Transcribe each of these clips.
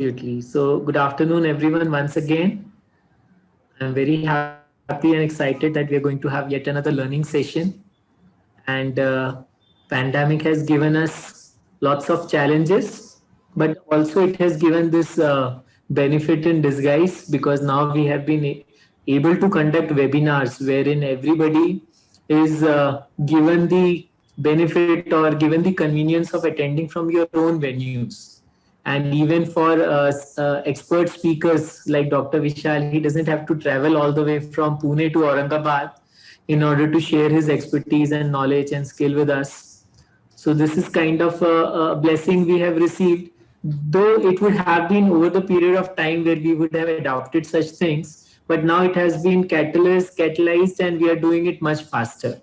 Absolutely. So, good afternoon, everyone, once again. I'm very happy and excited that we are going to have yet another learning session. And pandemic has given us lots of challenges, but also it has given this benefit in disguise because now we have been able to conduct webinars wherein everybody is given the benefit or given the convenience of attending from your own venues. And even for expert speakers like Dr. Vishal, he doesn't have to travel all the way from Pune to Aurangabad in order to share his expertise and knowledge and skill with us. So this is kind of a blessing we have received, though it would have been over the period of time where we would have adopted such things, but now it has been catalyzed, and we are doing it much faster.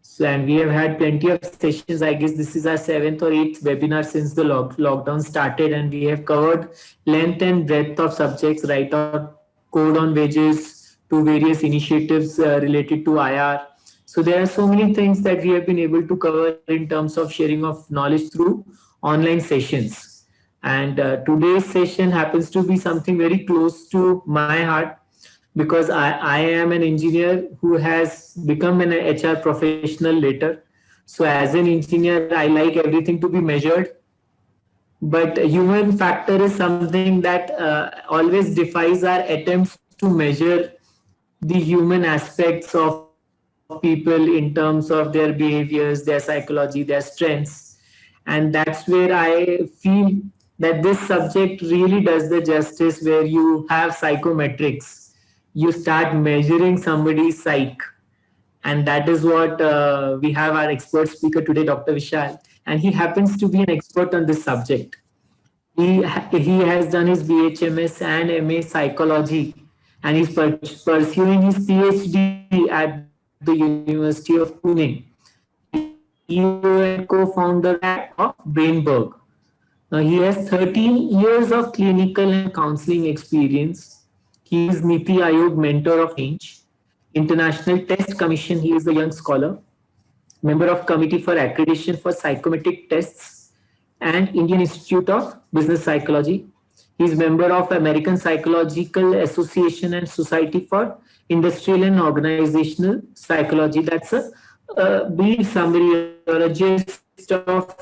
So, and we have had plenty of sessions. I guess this is our seventh or eighth webinar since the lockdown started, and we have covered length and breadth of subjects, right on code on wages to various initiatives related to IR. So there are so many things that we have been able to cover in terms of sharing of knowledge through online sessions. And today's session happens to be something very close to my heart because I am an engineer who has become an HR professional later. So as an engineer, I like everything to be measured, but human factor is something that always defies our attempts to measure the human aspects of people in terms of their behaviors, their psychology, their strengths. And that's where I feel that this subject really does the justice, where you have psychometrics. You start measuring somebody's psyche. And that is what we have our expert speaker today, Dr. Vishal. And he happens to be an expert on this subject. He has done his BHMS and MA psychology, and he's pursuing his PhD at the University of Pune. He is CEO and co-founder of Brainberg. Now, he has 13 years of clinical and counseling experience. He is Niti Aayog Mentor of Change, International Test Commission. He is a young scholar, member of Committee for Accreditation for Psychometric Tests, and Indian Institute of Business Psychology. He is member of American Psychological Association and Society for Industrial and Organizational Psychology. That's a brief summary or a gist of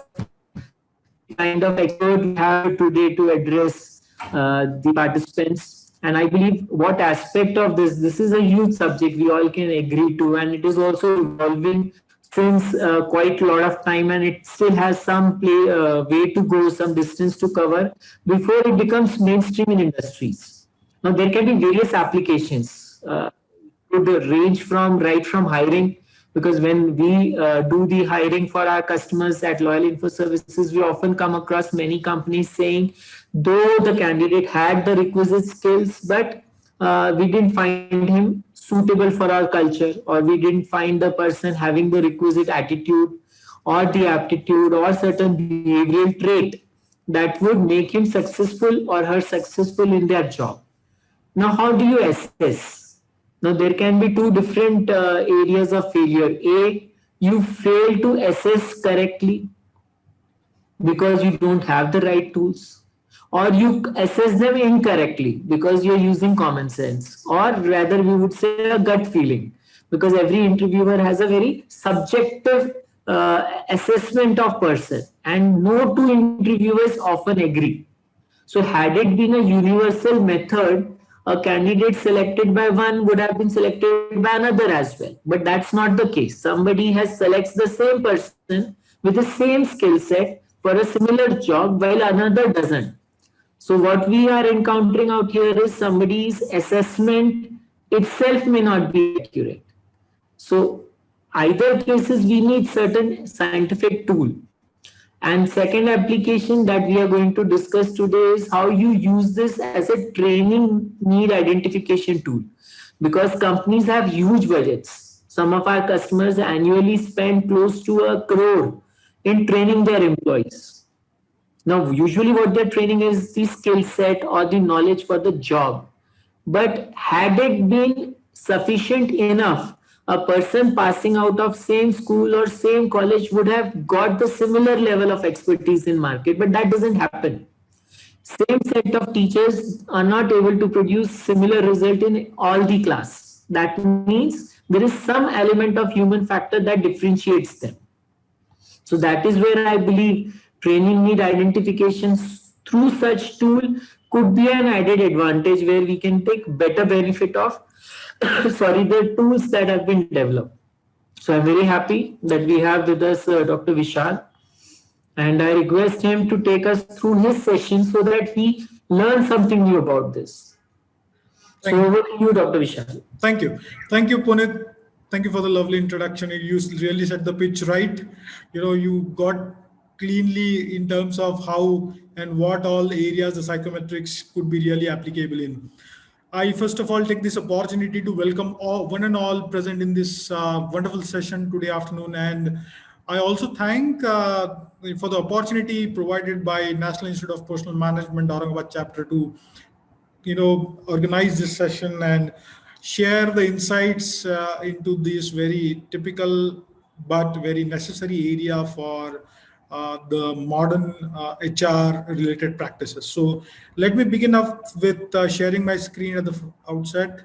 the kind of expert we have today to address the participants. And I believe what aspect of this is a huge subject we all can agree to, and it is also evolving since quite a lot of time, and it still has some way to go, some distance to cover before it becomes mainstream in industries. Now, there can be various applications. Could range from right from hiring, because when we do the hiring for our customers at Loyal Info Services, we often come across many companies saying, though the candidate had the requisite skills, but we didn't find him suitable for our culture, or we didn't find the person having the requisite attitude or the aptitude or certain behavioral trait that would make him successful or her successful in their job. Now, how do you assess? Now, there can be two different areas of failure. A, you fail to assess correctly because you don't have the right tools, or you assess them incorrectly because you're using common sense, or rather, we would say a gut feeling, because every interviewer has a very subjective assessment of person, and no two interviewers often agree. So, had it been a universal method, a candidate selected by one would have been selected by another as well. But that's not the case. Somebody has selects the same person with the same skill set for a similar job while another doesn't. So what we are encountering out here is somebody's assessment itself may not be accurate. So either cases we need certain scientific tool. And second application that we are going to discuss today is how you use this as a training need identification tool. Because companies have huge budgets. Some of our customers annually spend close to 1 crore in training their employees. Now, usually what they're training is the skill set or the knowledge for the job. But had it been sufficient enough, a person passing out of same school or same college would have got the similar level of expertise in market, but that doesn't happen. same set of teachers are not able to produce similar result in all the class. That means there is some element of human factor that differentiates them. So that is where I believe training need identifications through such tool could be an added advantage where we can take better benefit of sorry, the tools that have been developed. So I'm very happy that we have with us Dr. Vishal, and I request him to take us through his session so that we learn something new about this. So over to you, Dr. Vishal. Thank you. Thank you, Punit. Thank you for the lovely introduction. You really set the pitch right. You got cleanly in terms of how and what all areas the psychometrics could be really applicable in. I first of all take this opportunity to welcome one and all present in this wonderful session today afternoon. And I also thank for the opportunity provided by National Institute of Personal Management, Aurangabad chapter to organize this session and share the insights into this very typical but very necessary area for the modern HR related practices. So let me begin up with sharing my screen at the outset.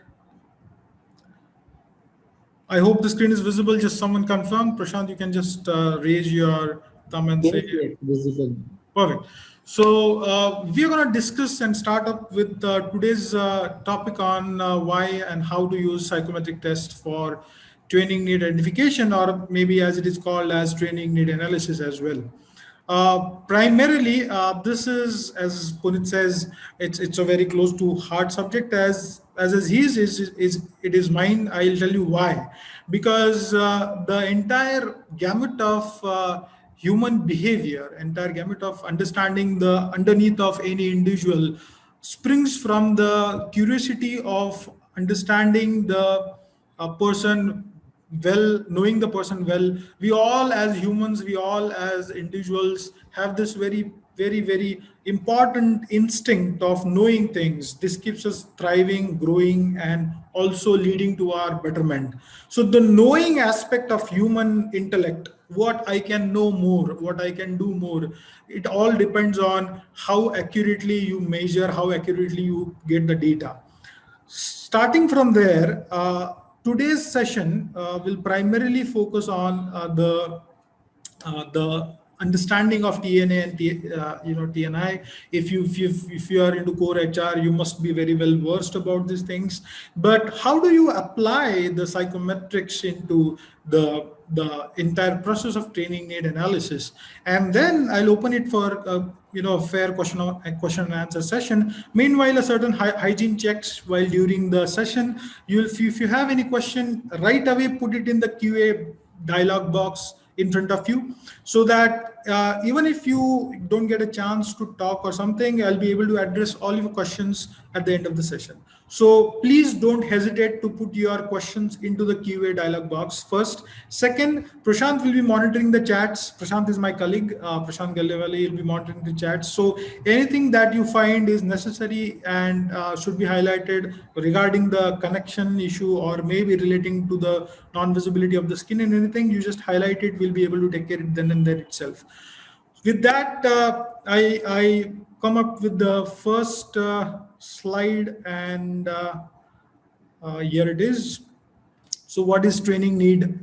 I hope the screen is visible. Just someone confirm. Prashant, you can just raise your thumb and say visible. Perfect. So we are going to discuss and start up with today's topic on why and how to use psychometric test for training need identification, or maybe as it is called as training need analysis as well. Primarily, this is, as Punit says, it's a very close to heart subject as his is it is mine. I'll tell you why. Because the entire gamut of human behavior, entire gamut of understanding the underneath of any individual springs from the curiosity of understanding the person well, knowing the person well. We all as humans, we all as individuals have this very, very, very important instinct of knowing things. This keeps us thriving, growing, and also leading to our betterment. So the knowing aspect of human intellect, what I can know more, what I can do more, it all depends on how accurately you measure, how accurately you get the data. Starting from there, today's session will primarily focus on the understanding of TNA and TNI. If you are into core HR, you must be very well versed about these things. But how do you apply the psychometrics into the entire process of training need analysis? And then I'll open it for a fair question and answer session. Meanwhile, a certain hygiene checks while during the session. If you have any question, right away put it in the QA dialog box in front of you, so that even if you don't get a chance to talk or something, I'll be able to address all your questions at the end of the session. So please don't hesitate to put your questions into the QA dialog box first. Second, Prashant will be monitoring the chats. Prashant is my colleague. Prashant Gallewali will be monitoring the chats. So anything that you find is necessary and should be highlighted regarding the connection issue or maybe relating to the non-visibility of the skin and anything, you just highlight it. We'll be able to take care of it then and there itself. With that, I come up with the first slide, and here it is. So what is training need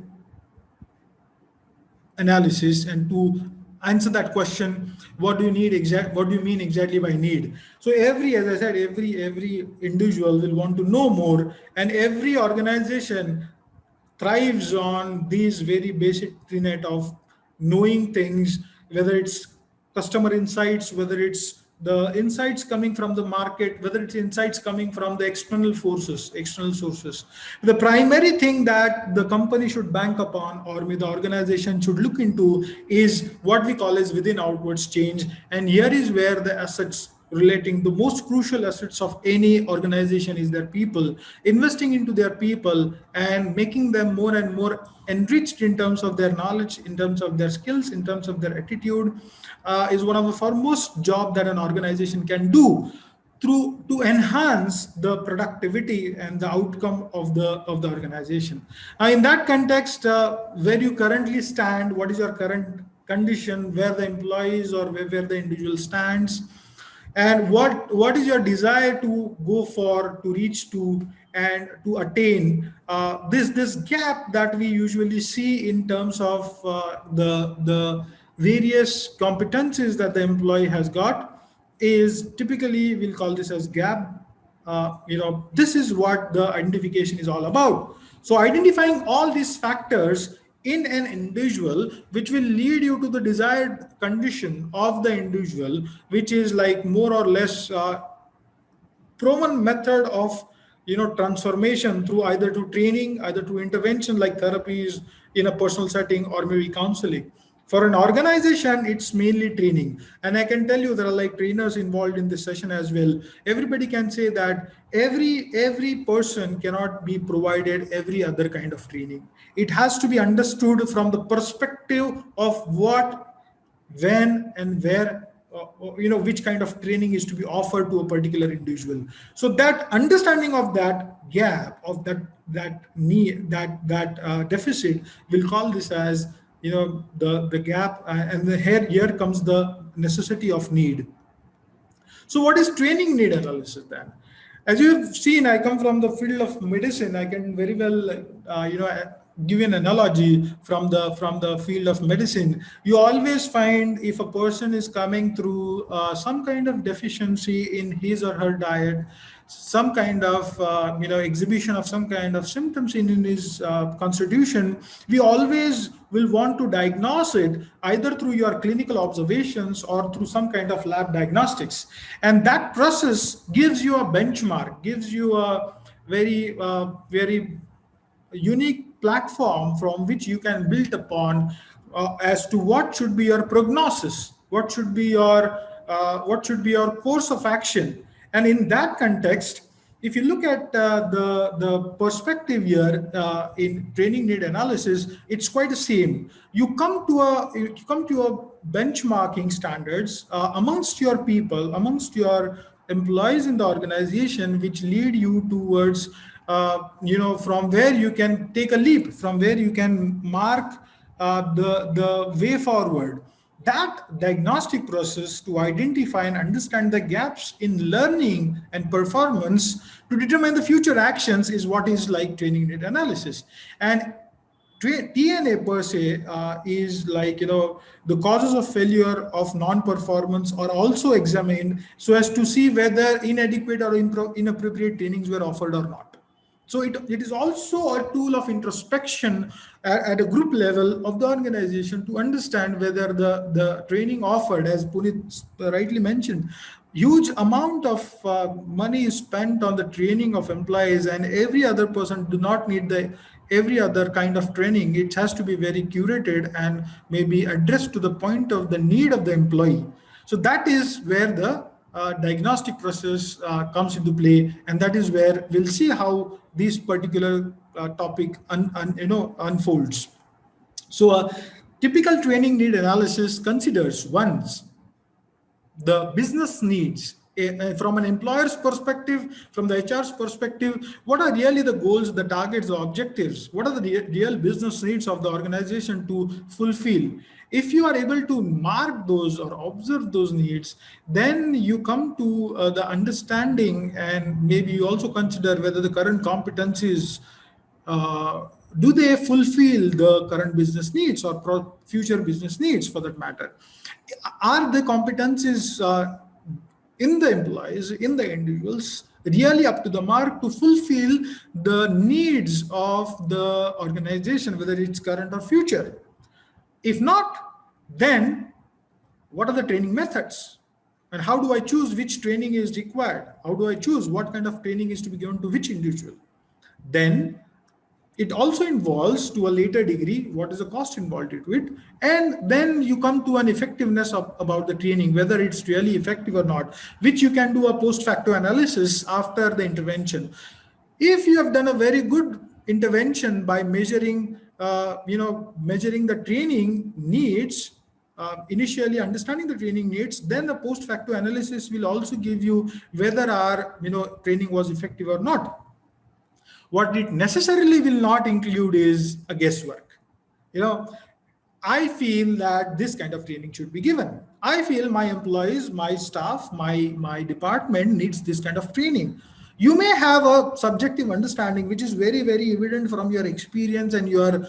analysis? And to answer that question, what do you mean exactly by need? So as I said, every individual will want to know more, and every organization thrives on these very basic tenet of knowing things, whether it's customer insights, whether it's the insights coming from the market, whether it's insights coming from the external sources. The primary thing that the company should bank upon, or the organization should look into, is what we call as within outwards change. And here is where the assets relating, the most crucial assets of any organization is their people. Investing into their people and making them more and more enriched in terms of their knowledge, in terms of their skills, in terms of their attitude, is one of the foremost job that an organization can do to enhance the productivity and the outcome of the organization. In that context, where you currently stand, what is your current condition, where the employees or where the individual stands, and what is your desire to go for, to reach to, and to attain. This gap that we usually see in terms of the various competencies that the employee has got is typically, we'll call this as gap. This is what the identification is all about. So identifying all these factors in an individual, which will lead you to the desired condition of the individual, which is like more or less proven method of transformation through either to training, either to intervention like therapies in a personal setting, or maybe counseling. For an organization, it's mainly training, and I can tell you there are like trainers involved in this session as well. Everybody can say that every person cannot be provided every other kind of training. It has to be understood from the perspective of what, when, and where, which kind of training is to be offered to a particular individual. So that understanding of that gap, of that need, that deficit, we'll call this as the gap, and here comes the necessity of need. So what is training need analysis then? As you have seen, I come from the field of medicine. I can very well, give you an analogy from the field of medicine. You always find, if a person is coming through some kind of deficiency in his or her diet, some kind of exhibition of some kind of symptoms in his constitution, we always will want to diagnose it either through your clinical observations or through some kind of lab diagnostics. And that process gives you a benchmark, gives you a very unique platform from which you can build upon as to what should be your prognosis, what should be your course of action. And in that context, if you look at the perspective here in training need analysis, it's quite the same. You come to a benchmarking standards amongst your people, amongst your employees in the organization, which lead you towards from where you can take a leap, from where you can mark the way forward. That diagnostic process to identify and understand the gaps in learning and performance to determine the future actions is what is like training need analysis. And TNA per se is like, the causes of failure of non-performance are also examined so as to see whether inadequate or inappropriate trainings were offered or not. So it is also a tool of introspection at a group level of the organization to understand whether the training offered, as Punit rightly mentioned, huge amount of money is spent on the training of employees, and every other person do not need every other kind of training. It has to be very curated and maybe addressed to the point of the need of the employee. So that is where the diagnostic process comes into play, and that is where we'll see how this particular topic unfolds. So typical training need analysis considers once the business needs from an employer's perspective, from the HR's perspective. What are really the goals, the targets, the objectives? What are the real business needs of the organization to fulfill? If you are able to mark those or observe those needs, then you come to the understanding, and maybe you also consider whether the current competencies do they fulfill the current business needs or future business needs for that matter. Are the competencies in the employees, in the individuals, really up to the mark to fulfill the needs of the organization, whether it's current or future? If not, then what are the training methods? And how do I choose which training is required? How do I choose what kind of training is to be given to which individual? Then it also involves, to a later degree, what is the cost involved to it, and then you come to an effectiveness about the training, whether it's really effective or not, which you can do a post facto analysis after the intervention. If you have done a very good intervention by measuring the training needs, initially understanding the training needs, then the post facto analysis will also give you whether our training was effective or not. What it necessarily will not include is a guesswork. I feel that this kind of training should be given. I feel my employees, my staff, my department needs this kind of training. You may have a subjective understanding which is very, very evident from your experience and your,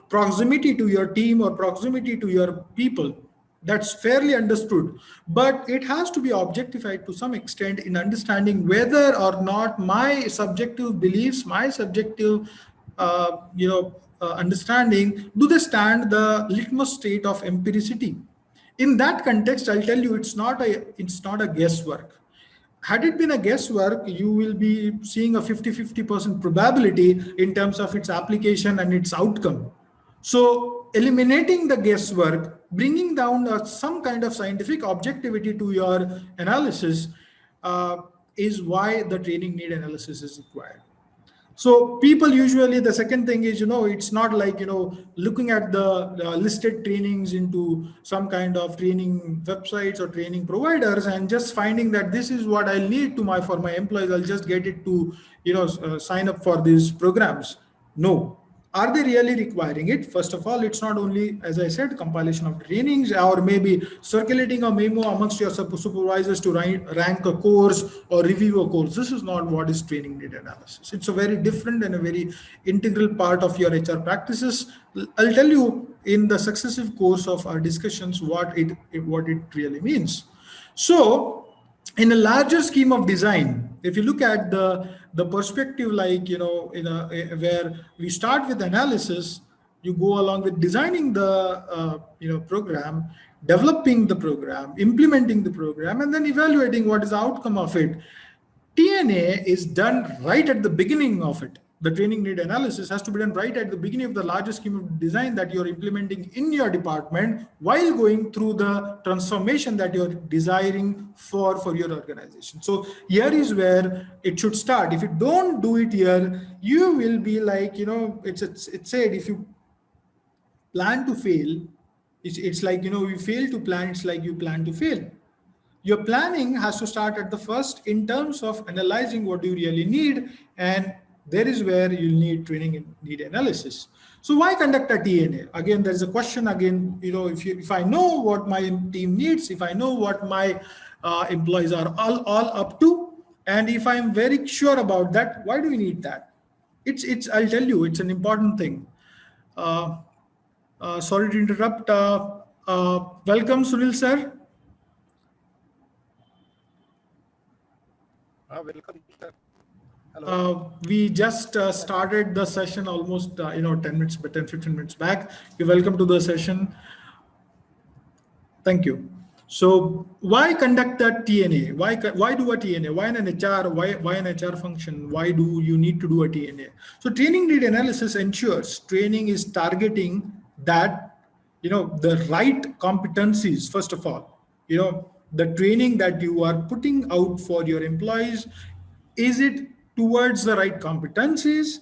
proximity to your team or proximity to your people. That's fairly understood, but it has to be objectified to some extent in understanding whether or not my subjective beliefs, my subjective understanding, do they stand the litmus state of empiricity. In that context, I'll tell you, it's not a guesswork. Had it been a guesswork, you will be seeing a 50-50% probability in terms of its application and its outcome. So eliminating the guesswork, bringing down some kind of scientific objectivity to your analysis uh, is why the training need analysis is required. So people usually, the second thing is, it's not like, looking at the listed trainings into some kind of training websites or training providers and just finding that this is what I need for my employees. I'll just get it to, sign up for these programs. No. Are they really requiring it? First of all, it's not only, as I said, compilation of trainings or maybe circulating a memo amongst your supervisors to rank a course or review a course. This is not what is training need analysis. It's a very different and a very integral part of your HR practices. I'll tell you in the successive course of our discussions what it really means. So in a larger scheme of design, if you look at the perspective, like, where we start with analysis, you go along with designing the program, developing the program, implementing the program, and then evaluating what is the outcome of it. TNA is done right at the beginning of it. The training need analysis has to be done right at the beginning of the larger scheme of design that you're implementing in your department while going through the transformation that you're desiring for your organization. So here is where it should start. If you don't do it here, you will be like, it's said, if you plan to fail, it's like, you fail to plan, it's like you plan to fail. Your planning has to start at the first in terms of analyzing what you really need, and there is where you'll need training and need analysis. So why conduct a TNA? Again, there's a question again, if I know what my team needs, if I know what my employees are all up to, and if I'm very sure about that, why do we need that? I'll tell you, it's an important thing. Sorry to interrupt. Welcome, Sunil sir. Welcome, sir. Hello. We just started the session almost 10-15 minutes back. You're welcome to the session. Thank you. So why conduct that TNA? Why do a TNA? Why an HR? Why an HR function? Why do you need to do a TNA? So training need analysis ensures training is targeting that, the right competencies. First of all, the training that you are putting out for your employees, is it towards the right competencies,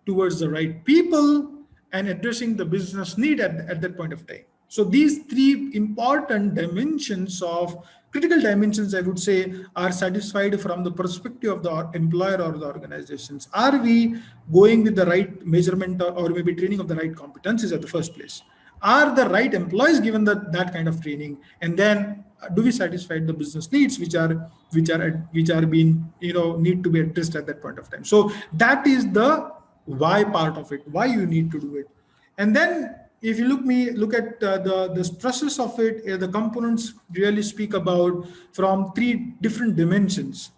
towards the right people, and addressing the business need at that point of time. So these three important dimensions of critical dimensions, I would say, are satisfied from the perspective of the employer or the organizations. Are we going with the right measurement or maybe training of the right competencies at the first place? Are the right employees given that kind of training? And then do we satisfy the business needs which are being need to be addressed at that point of time? So that is the why part of it, why you need to do it. And then if you look at this process of it, the components really speak about from three different dimensions.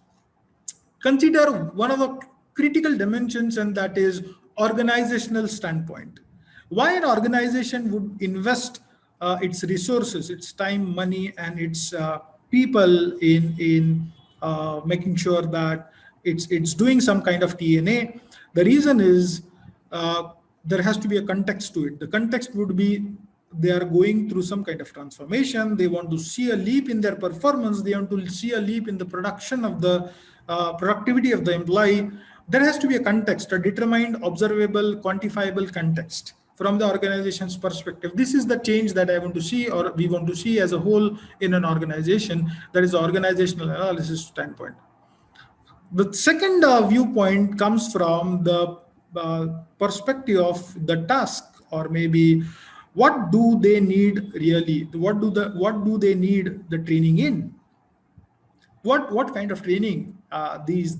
Consider one of the critical dimensions, and that is organizational standpoint. Why an organization would invest its resources, its time, money, and its people in making sure that it's doing some kind of TNA. The reason is there has to be a context to it. The context would be they are going through some kind of transformation. They want to see a leap in their performance. They want to see a leap in the production of the productivity of the employee. There has to be a context, a determined, observable, quantifiable context from the organization's perspective. This is the change that I want to see, or we want to see as a whole in an organization. That is the organizational analysis standpoint. The second viewpoint comes from the perspective of the task, or maybe what do they need really? What do they need the training in? What kind of training these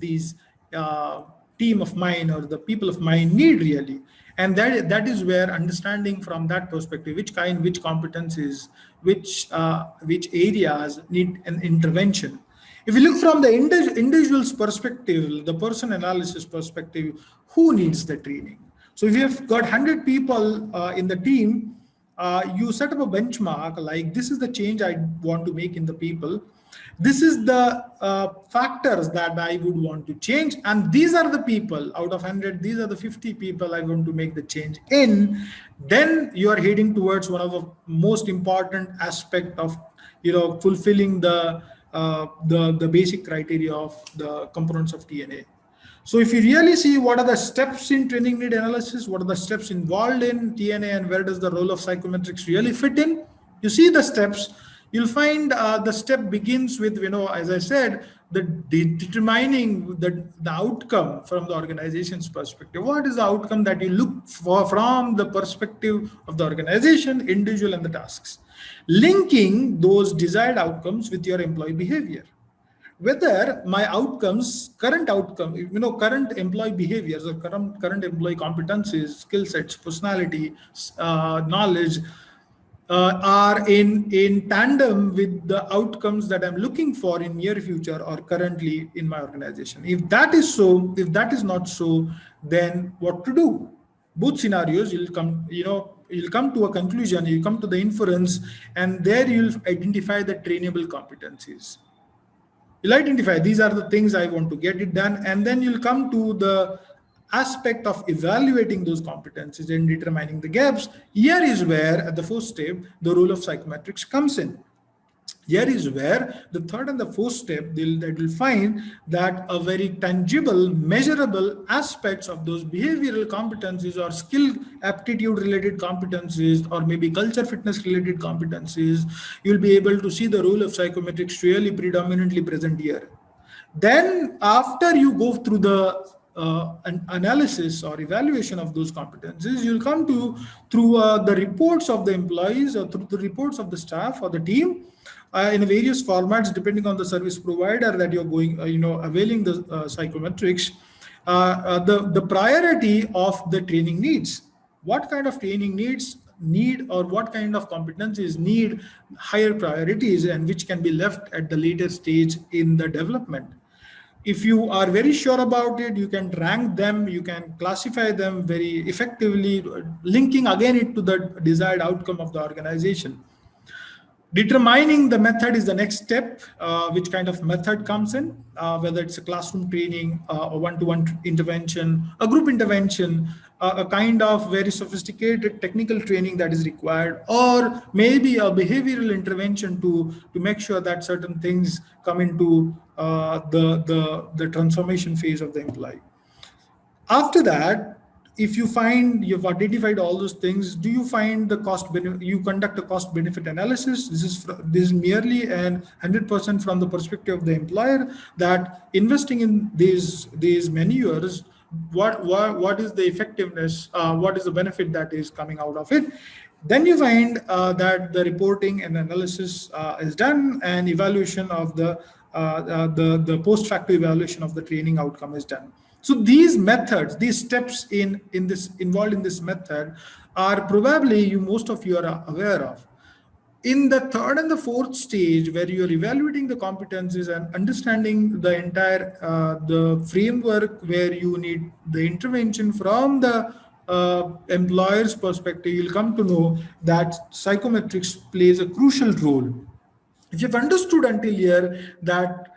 team of mine or the people of mine need really? And that is where understanding from that perspective which competencies, which areas need an intervention. If you look from the individual's perspective, the person analysis perspective, who needs the training? So if you have got 100 people in the team, you set up a benchmark like this is the change I want to make in the people. This is the factors that I would want to change, and these are the people out of 100. These are the 50 people I want to make the change in. Then you are heading towards one of the most important aspect of fulfilling the basic criteria of the components of TNA. So if you really see what are the steps in training need analysis, what are the steps involved in TNA, and where does the role of psychometrics really fit in, you see the steps. You'll find the step begins with, as I said, determining the outcome from the organization's perspective. What is the outcome that you look for from the perspective of the organization, individual, and the tasks? Linking those desired outcomes with your employee behavior. Whether my outcomes, current employee behaviors or current employee competencies, skill sets, personality, knowledge, are in tandem with the outcomes that I'm looking for in near future or currently in my organization. If that is so, if that is not so, then what to do? Both scenarios, you'll come to a conclusion, you'll come to the inference, and there you'll identify the trainable competencies. You'll identify these are the things I want to get it done, and then you'll come to the aspect of evaluating those competencies and determining the gaps. Here is where, at the first step, the role of psychometrics comes in. Here is where the third and the fourth step, that will find that a very tangible, measurable aspects of those behavioral competencies or skill aptitude related competencies or maybe culture fitness related competencies, you'll be able to see the role of psychometrics really predominantly present here. Then after you go through the an analysis or evaluation of those competencies, you'll come to through the reports of the employees or through the reports of the staff or the team in various formats depending on the service provider that you're going availing the psychometrics, the priority of the training needs. What kind of training need or what kind of competencies need higher priorities and which can be left at the later stage in the development. If you are very sure about it, you can rank them, you can classify them very effectively, linking again it to the desired outcome of the organization. Determining the method is the next step, which kind of method comes in, whether it's a classroom training, a one-to-one intervention, a group intervention, a kind of very sophisticated technical training that is required, or maybe a behavioral intervention to make sure that certain things come into the transformation phase of the employee. After that, if you find you've identified all those things, do you find the cost benefit? You conduct a cost benefit analysis. This is merely and 100% from the perspective of the employer, that investing in these many years, what is the effectiveness? What is the benefit that is coming out of it? Then you find that the reporting and analysis is done, and evaluation of the post facto evaluation of the training outcome is done. So these methods, these steps involved in this method are probably most of you are aware of. In the third and the fourth stage, where you're evaluating the competencies and understanding the entire the framework, where you need the intervention from the employer's perspective, you'll come to know that psychometrics plays a crucial role. If you've understood until here that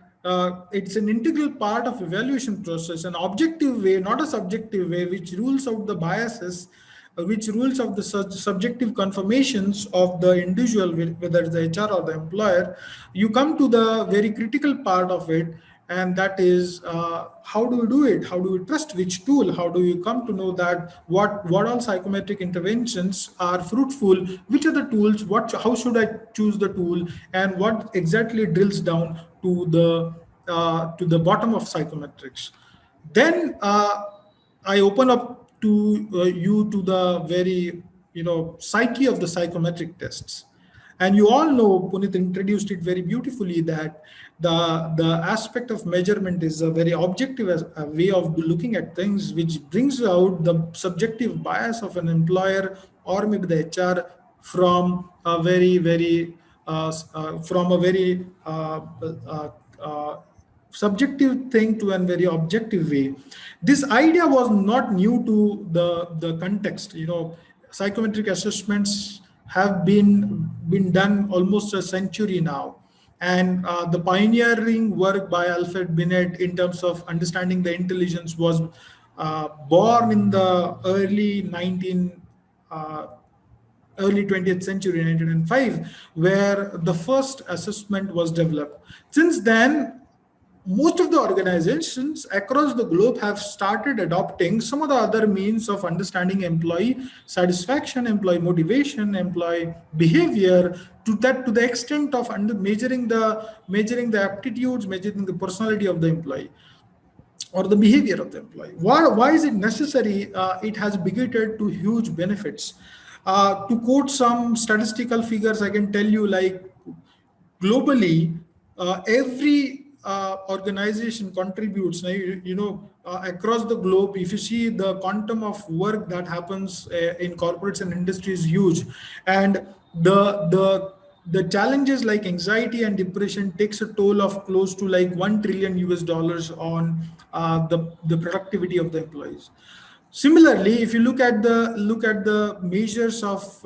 it's an integral part of evaluation process, an objective way, not a subjective way, which rules out the biases, which rules out the subjective confirmations of the individual, whether it's the HR or the employer, you come to the very critical part of it, and that is how do we do it? How do we trust which tool? How do you come to know that what all psychometric interventions are fruitful? Which are the tools? How should I choose the tool? And what exactly drills down to the bottom of psychometrics? Then I open up to you to the very psyche of the psychometric tests. And you all know, Puneet introduced it very beautifully, that the aspect of measurement is a very objective a way of looking at things, which brings out the subjective bias of an employer or maybe the HR from a very subjective thing to a very objective way. This idea was not new to the context. Psychometric assessments have been done almost a century now, and the pioneering work by Alfred Binet in terms of understanding the intelligence was born in the early 20th century, 1905, where the first assessment was developed. Since then, most of the organizations across the globe have started adopting some of the other means of understanding employee satisfaction, employee motivation, employee behavior, to the extent of measuring the aptitudes, measuring the personality of the employee or the behavior of the employee. Why is it necessary? It has begetted to huge benefits. To quote some statistical figures, I can tell you, like, globally, every organization contributes, across the globe. If you see, the quantum of work that happens in corporates and industry is huge, and the challenges like anxiety and depression takes a toll of close to like $1 trillion on the productivity of the employees. Similarly, if you look at the measures of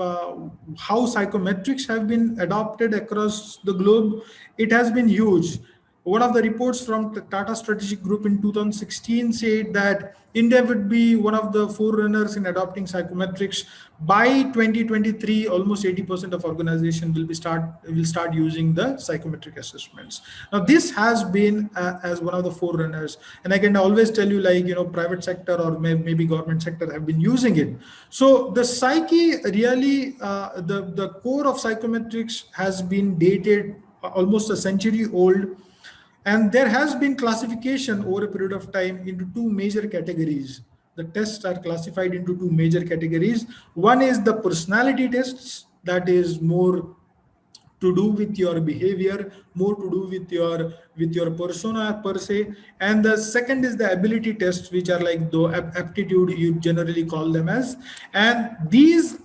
how psychometrics have been adopted across the globe, it has been huge. One of the reports from the Tata Strategic Group in 2016 said that India would be one of the forerunners in adopting psychometrics. By 2023, almost 80% of organizations will start using the psychometric assessments. Now, this has been as one of the forerunners, and I can always tell you, like, private sector or maybe government sector have been using it. So the psyche really, the core of psychometrics has been dated almost a century old. And there has been classification over a period of time into two major categories. The tests are classified into two major categories. One is the personality tests, that is more to do with your behavior, more to do with your persona per se. And the second is the ability tests, which are like the aptitude, you generally call them as. And these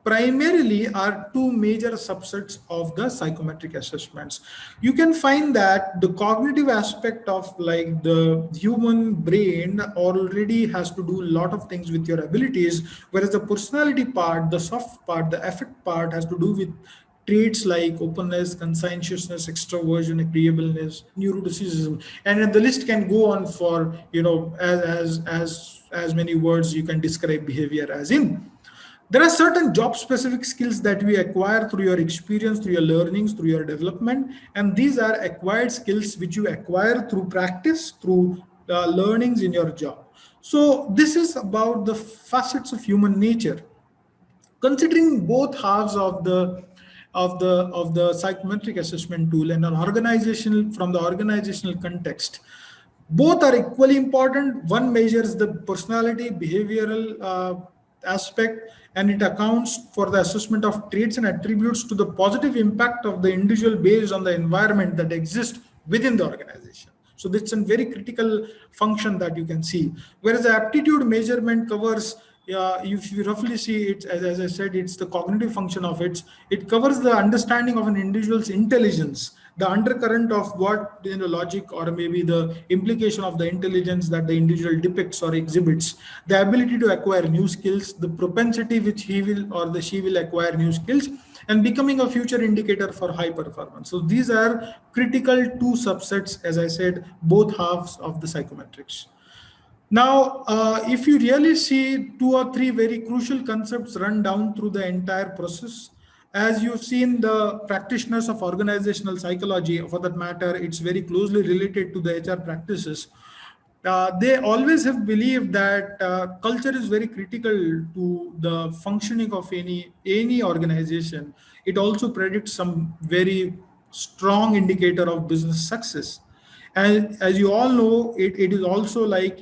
primarily are two major subsets of the psychometric assessments. You can find that the cognitive aspect of like the human brain already has to do a lot of things with your abilities, whereas the personality part, the soft part, the affect part has to do with traits like openness, conscientiousness, extroversion, agreeableness, neuroticism, and the list can go on for as many words you can describe behavior as in. There are certain job-specific skills that we acquire through your experience, through your learnings, through your development, and these are acquired skills which you acquire through practice, through learnings in your job. So this is about the facets of human nature. Considering both halves of the psychometric assessment tool and from the organizational context, both are equally important. One measures the personality, behavioral aspect, and it accounts for the assessment of traits and attributes to the positive impact of the individual based on the environment that exists within the organization. So that's a very critical function that you can see. Whereas the aptitude measurement covers, if you roughly see it, as I said, it's the cognitive function of it. It covers the understanding of an individual's intelligence, the undercurrent of what logic or maybe the implication of the intelligence that the individual depicts or exhibits, the ability to acquire new skills, the propensity which he will or she will acquire new skills, and becoming a future indicator for high performance. So these are critical two subsets, as I said, both halves of the psychometrics. Now, if you really see, two or three very crucial concepts run down through the entire process. As you've seen, the practitioners of organizational psychology, for that matter, it's very closely related to the HR practices. They always have believed that culture is very critical to the functioning of any organization. It also predicts some very strong indicator of business success. And as you all know, it is also like,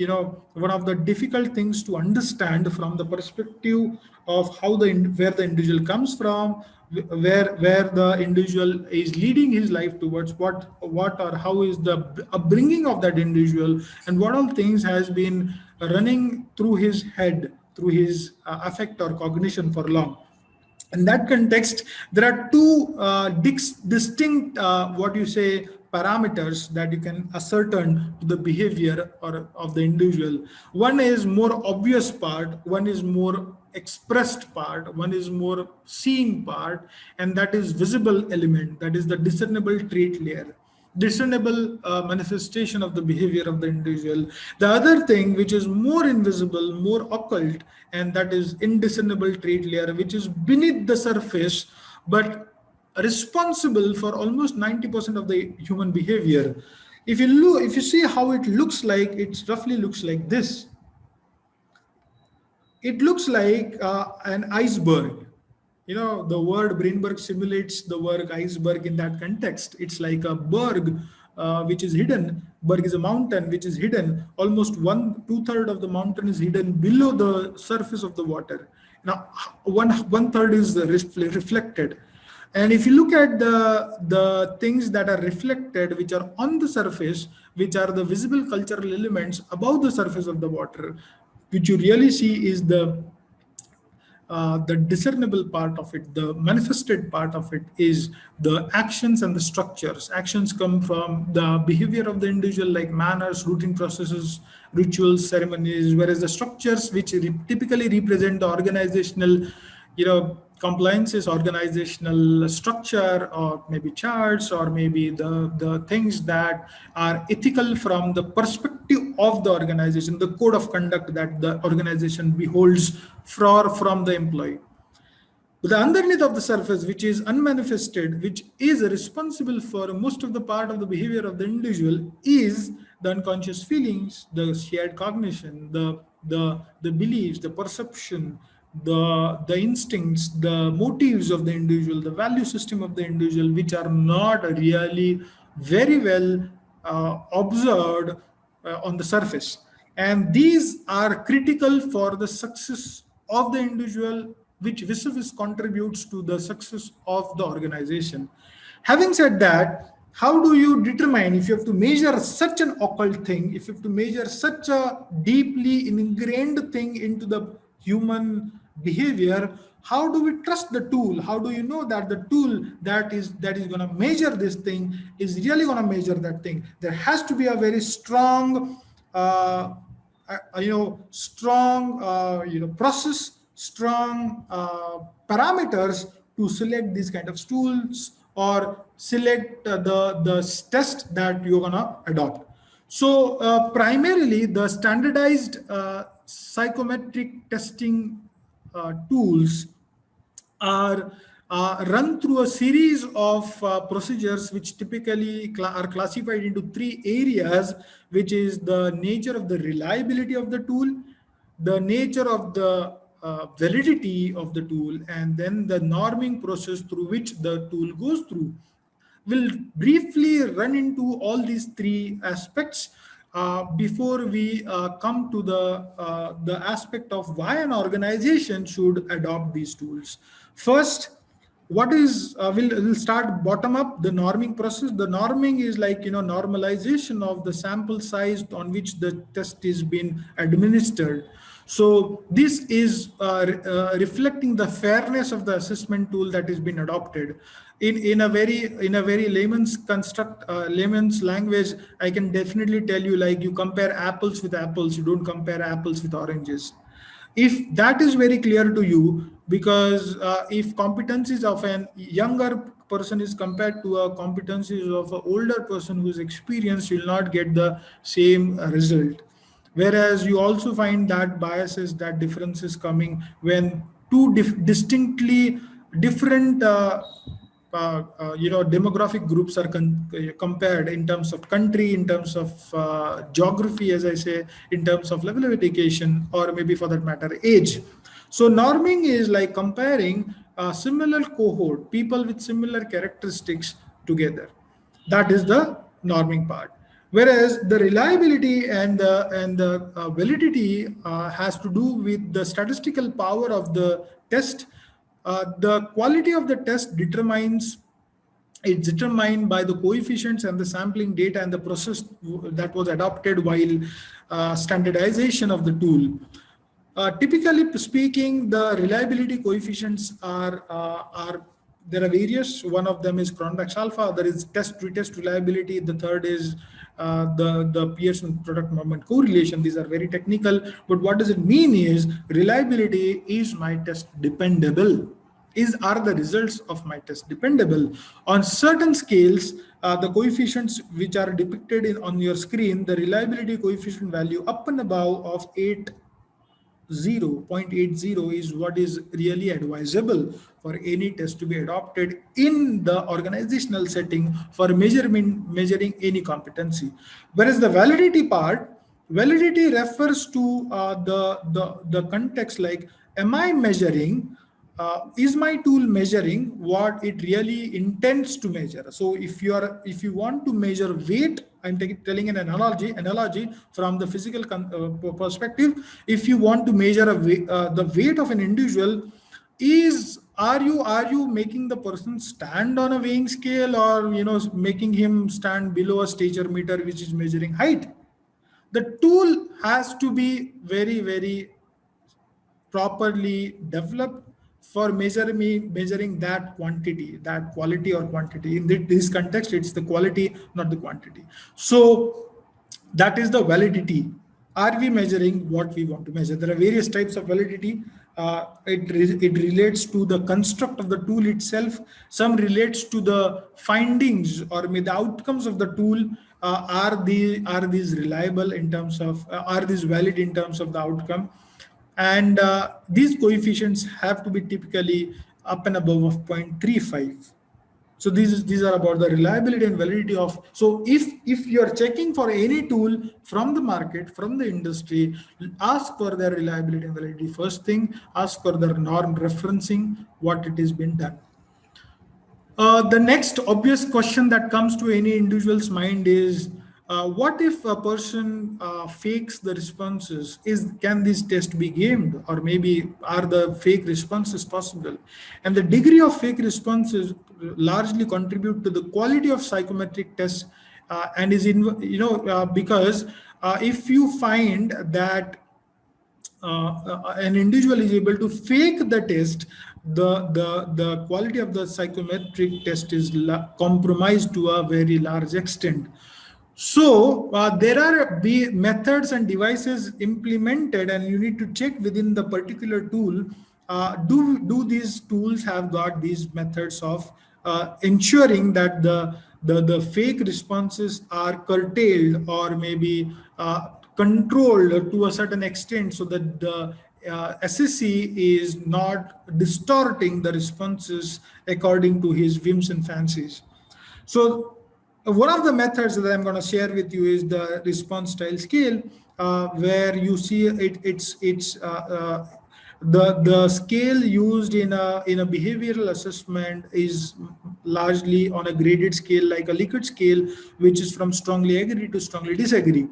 one of the difficult things to understand from the perspective of how where the individual comes from, where the individual is leading his life towards, what or how is the upbringing of that individual, and what all things has been running through his head, through his affect or cognition for long. In that context, there are two distinct, what you say, parameters that you can ascertain to the behavior or of the individual. One is more obvious part, one is more expressed part, one is more seen part, and that is visible element, that is the discernible trait layer, discernible manifestation of the behavior of the individual. The other thing, which is more invisible, more occult, and that is indiscernible trait layer, which is beneath the surface, but responsible for almost 90% of the human behavior. If you see how it looks like, it roughly looks like this. It looks like an iceberg. The word Greenberg simulates the word iceberg in that context. It's like a berg, which is hidden. Berg is a mountain which is hidden. Almost 2/3 of the mountain is hidden below the surface of the water. Now, one third is reflected. And if you look at the things that are reflected, which are on the surface, which are the visible cultural elements above the surface of the water, which you really see is the discernible part of it, the manifested part of it is the actions and the structures. Actions come from the behavior of the individual, like manners, routine processes, rituals, ceremonies, whereas the structures, which typically represent the organizational, compliances, organizational structure, or maybe charts, or maybe the things that are ethical from the perspective of the organization, the code of conduct that the organization beholds from the employee. But the underneath of the surface, which is unmanifested, which is responsible for most of the part of the behavior of the individual, is the unconscious feelings, the shared cognition, the beliefs, the perception, the instincts, the motives of the individual, the value system of the individual, which are not really very well observed on the surface. And these are critical for the success of the individual, which vis-a-vis contributes to the success of the organization. Having said that, how do you determine, if you have to measure such an occult thing, if you have to measure such a deeply ingrained thing into the human behavior, how do we trust the tool? How do you know that the tool that is going to measure this thing is really going to measure that thing? There has to be a very strong process, strong parameters to select these kind of tools, or select the test that you're gonna adopt. So primarily the standardized psychometric testing tools are run through a series of procedures, which typically are classified into 3 areas, which is the nature of the reliability of the tool, the nature of the validity of the tool, and then the norming process through which the tool goes through. We'll briefly run into all these 3 aspects before we come to the aspect of why an organization should adopt these tools. First, we'll start bottom up, the norming process. The norming is like, normalization of the sample size on which the test is being administered. So this is reflecting the fairness of the assessment tool that has been adopted. In a very layman's language, I can definitely tell you, like, you compare apples with apples, you don't compare apples with oranges. If that is very clear to you, because if competencies of a younger person is compared to a competencies of an older person who's experienced, you'll not get the same result. Whereas you also find that biases, that differences coming when 2 distinctly different demographic groups are compared in terms of country, in terms of geography, as I say, in terms of level of education, or maybe for that matter, age. So norming is like comparing a similar cohort, people with similar characteristics together. That is the norming part. Whereas the reliability and the validity has to do with the statistical power of the test. The quality of the test it's determined by the coefficients and the sampling data and the process that was adopted while standardization of the tool. Typically speaking, the reliability coefficients are there are various. One of them is Cronbach's alpha. There is retest reliability. The third is the Pearson product moment correlation. These are very technical, but what does it mean is reliability is my test dependable. Are the results of my test dependable? On certain scales, the coefficients which are depicted on your screen, the reliability coefficient value up and above of 0.80 is what is really advisable for any test to be adopted in the organizational setting for measuring any competency. Whereas the validity refers to the context, like, am I measuring, is my tool measuring what it really intends to measure? So if you want to measure weight, I'm telling an analogy from the physical perspective. If you want to measure the weight of an individual, are you making the person stand on a weighing scale, or making him stand below a stature meter which is measuring height? The tool has to be very, very properly developed for measuring that quantity, that quality or quantity. In this context, it's the quality, not the quantity. So that is the validity. Are we measuring what we want to measure? There are various types of validity. It relates to the construct of the tool itself. Some relates to the findings or the outcomes of the tool. Are these reliable in terms of, are these valid in terms of the outcome? And these coefficients have to be typically up and above of 0.35. So these are about the reliability and validity of. So if you are checking for any tool from the market, from the industry, ask for their reliability and validity first thing. Ask for their norm referencing, what it has been done. The next obvious question that comes to any individual's mind is, what if a person fakes the responses? Can this test be gamed, or maybe are the fake responses possible? And the degree of fake responses largely contribute to the quality of psychometric tests, and is because if you find that an individual is able to fake the test, the quality of the psychometric test is compromised to a very large extent. So there are methods and devices implemented, and you need to check within the particular tool. Do these tools have got these methods of ensuring that the fake responses are curtailed, or maybe controlled to a certain extent, so that the SSE is not distorting the responses according to his whims and fancies. So one of the methods that I'm going to share with you is the response style scale, where you see the scale used in a behavioral assessment is largely on a graded scale, like a Likert scale, which is from strongly agree to strongly disagree.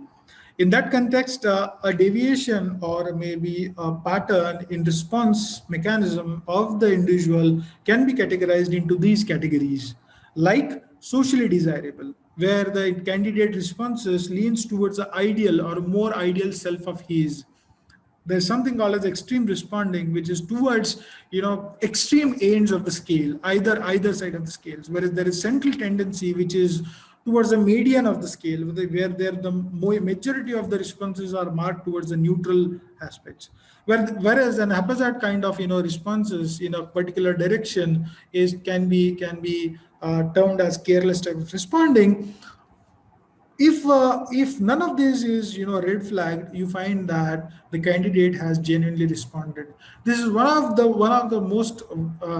In that context, a deviation or maybe a pattern in response mechanism of the individual can be categorized into these categories, like socially desirable, where the candidate responses leans towards the ideal or more ideal self of his. There's something called as extreme responding, which is towards extreme ends of the scale, either side of the scales, whereas there is central tendency, which is towards the median of the scale, where the majority of the responses are marked towards the neutral aspects. Whereas an haphazard kind of responses in a particular direction can be termed as careless type of responding. If none of this is red flagged, you find that the candidate has genuinely responded. This is one of the most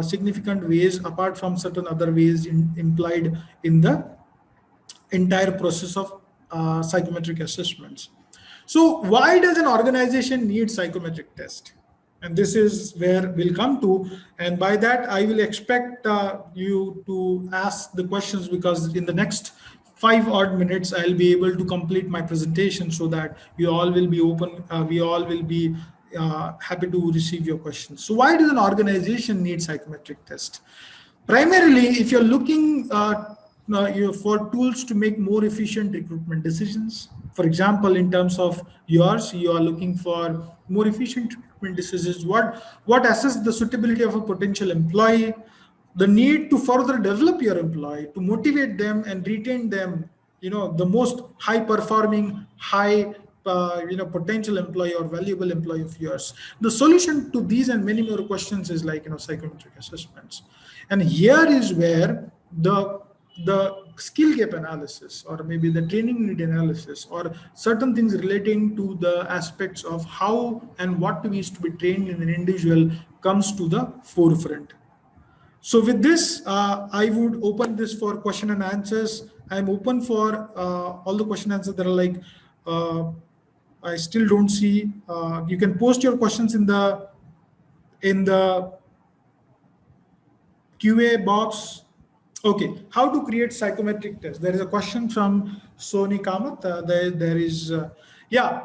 significant ways, apart from certain other ways implied in the entire process of psychometric assessments. So why does an organization need psychometric test? And this is where we'll come to. And by that, I will expect you to ask the questions, because in the next 5 odd minutes, I'll be able to complete my presentation so that you all will be open. We all will be happy to receive your questions. So why does an organization need psychometric test? Primarily, if you're looking for tools to make more efficient recruitment decisions, for example, in terms of yours, you are looking for more efficient recruitment decisions. What assess the suitability of a potential employee, the need to further develop your employee, to motivate them and retain them, the most high performing, high potential employee or valuable employee of yours. The solution to these and many more questions is like psychometric assessments. And here is where the skill gap analysis, or maybe the training need analysis, or certain things relating to the aspects of how and what is to be trained in an individual comes to the forefront. So with this, I would open this for question and answers. I'm open for all the question and answers that are like, I still don't see. You can post your questions in the QA box. Okay, how to create psychometric test? There is a question from Soni Kamath. There is, yeah,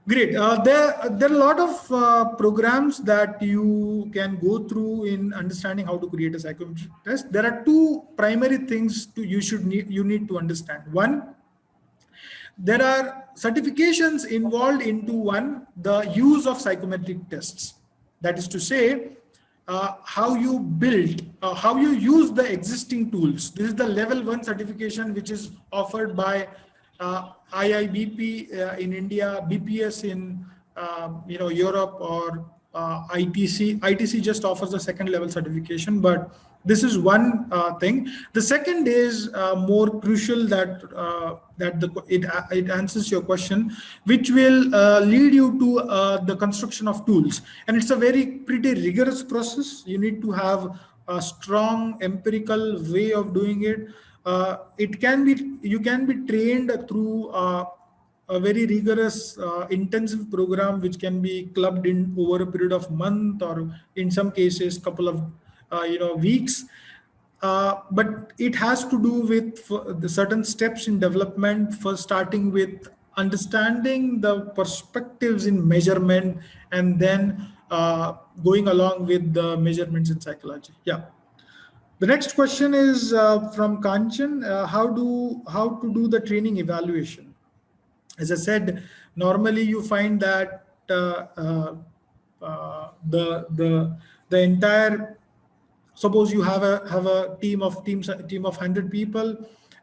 great. There are a lot of programs that you can go through in understanding how to create a psychometric test. There are two primary things you need to understand. One, there are certifications involved into the use of psychometric tests. That is to say, how you build, how you use the existing tools. This is the level 1 certification, which is offered by IIBP in India, BPS in Europe, or ITC. ITC just offers the second level certification, but this is one thing. The second is more crucial, that it answers your question, which will lead you to the construction of tools. And it's a pretty rigorous process. You need to have a strong empirical way of doing it. You can be trained through a very rigorous intensive program, which can be clubbed in over a period of month, or in some cases couple of weeks. But it has to do with the certain steps in development, first starting with understanding the perspectives in measurement, and then going along with the measurements in psychology. Yeah. The next question is from Kanchan. How to do the training evaluation? As I said, normally you find that the entire, suppose you have a team of 100 people,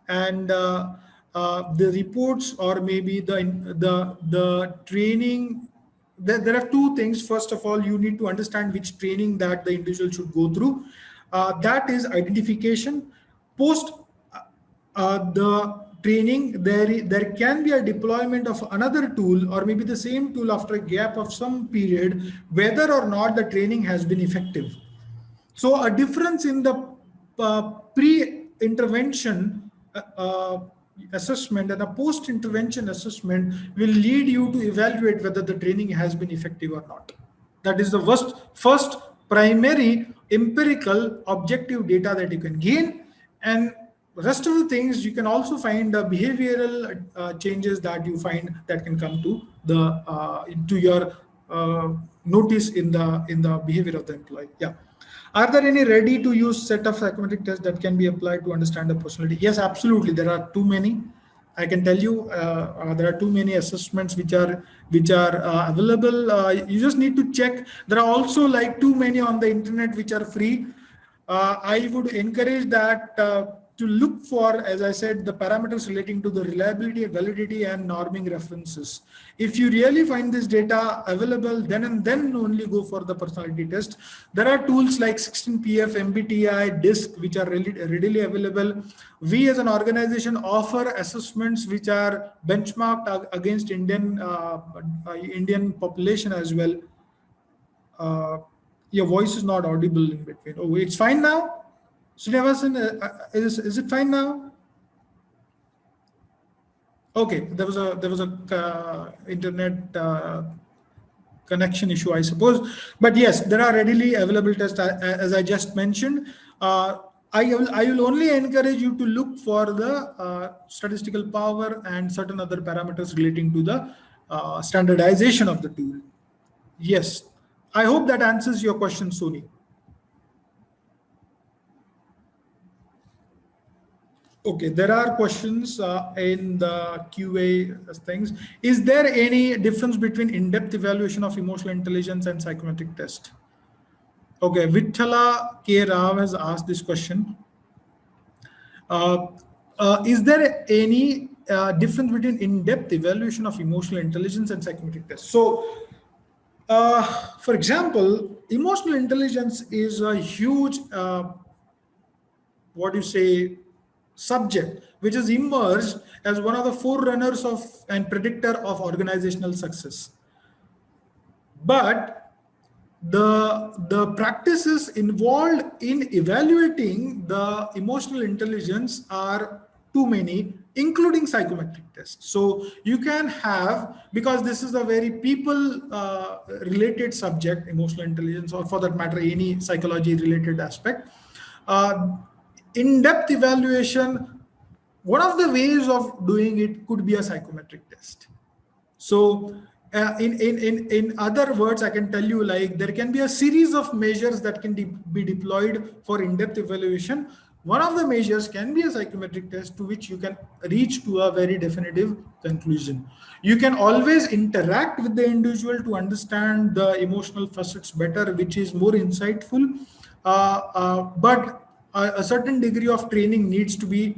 and the reports, or maybe the training. There are two things. First of all, you need to understand which training that the individual should go through. That is identification. Post the training, there can be a deployment of another tool, or maybe the same tool after a gap of some period, whether or not the training has been effective. So a difference in the pre-intervention assessment and a post-intervention assessment will lead you to evaluate whether the training has been effective or not. That is the first primary empirical objective data that you can gain. And the rest of the things, you can also find behavioral changes that you find that can come to your notice in the behavior of the employee. Yeah. Are there any ready-to-use set of psychometric tests that can be applied to understand the personality? Yes, absolutely. There are too many. I can tell you there are too many assessments which are available. You just need to check. There are also like too many on the internet which are free. I would encourage that to look for, as I said, the parameters relating to the reliability, validity, and norming references. If you really find this data available, then and then only go for the personality test. There are tools like 16PF, MBTI, DISC, which are readily available. We as an organization offer assessments which are benchmarked against Indian population as well. Your voice is not audible in between. Oh, it's fine now? Srinivasan, is it fine now? Okay, there was a internet connection issue, I suppose. But yes, there are readily available tests, as I just mentioned. I will only encourage you to look for the statistical power and certain other parameters relating to the standardization of the tool. Yes, I hope that answers your question, Sony. Okay, there are questions in the QA things. Is there any difference between in-depth evaluation of emotional intelligence and psychometric test? Okay, Vithala K. Rao has asked this question. Is there any difference between in-depth evaluation of emotional intelligence and psychometric tests? So, for example, emotional intelligence is a huge, what do you say, subject which is emerged as one of the forerunners of and predictor of organizational success. But the practices involved in evaluating the emotional intelligence are too many, including psychometric tests. So you can have, because this is a very people related subject, emotional intelligence, or for that matter any psychology related aspect, in-depth evaluation, one of the ways of doing it could be a psychometric test. So in other words, I can tell you, like, there can be a series of measures that can be deployed for in-depth evaluation. One of the measures can be a psychometric test to which you can reach to a very definitive conclusion. You can always interact with the individual to understand the emotional facets better, which is more insightful. But a certain degree of training needs to be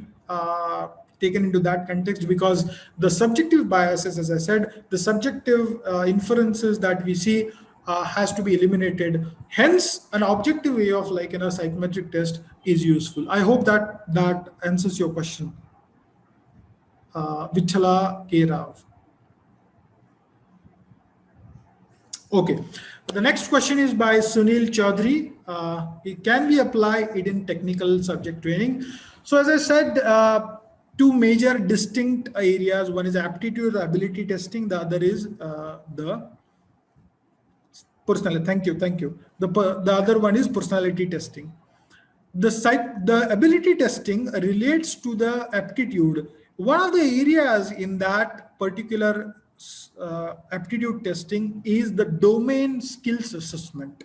taken into that context, because the subjective biases, as I said, the subjective inferences that we see has to be eliminated. Hence, an objective way of, like, in a psychometric test is useful. I hope that answers your question. Vithala K. Rao. Okay. The next question is by Sunil Chaudhary. Can we apply it in technical subject training? So as I said, two major distinct areas. One is aptitude or ability testing. The other is the personality. Thank you. The other one is personality testing. The ability testing relates to the aptitude. One of the areas in that particular aptitude testing is the domain skills assessment,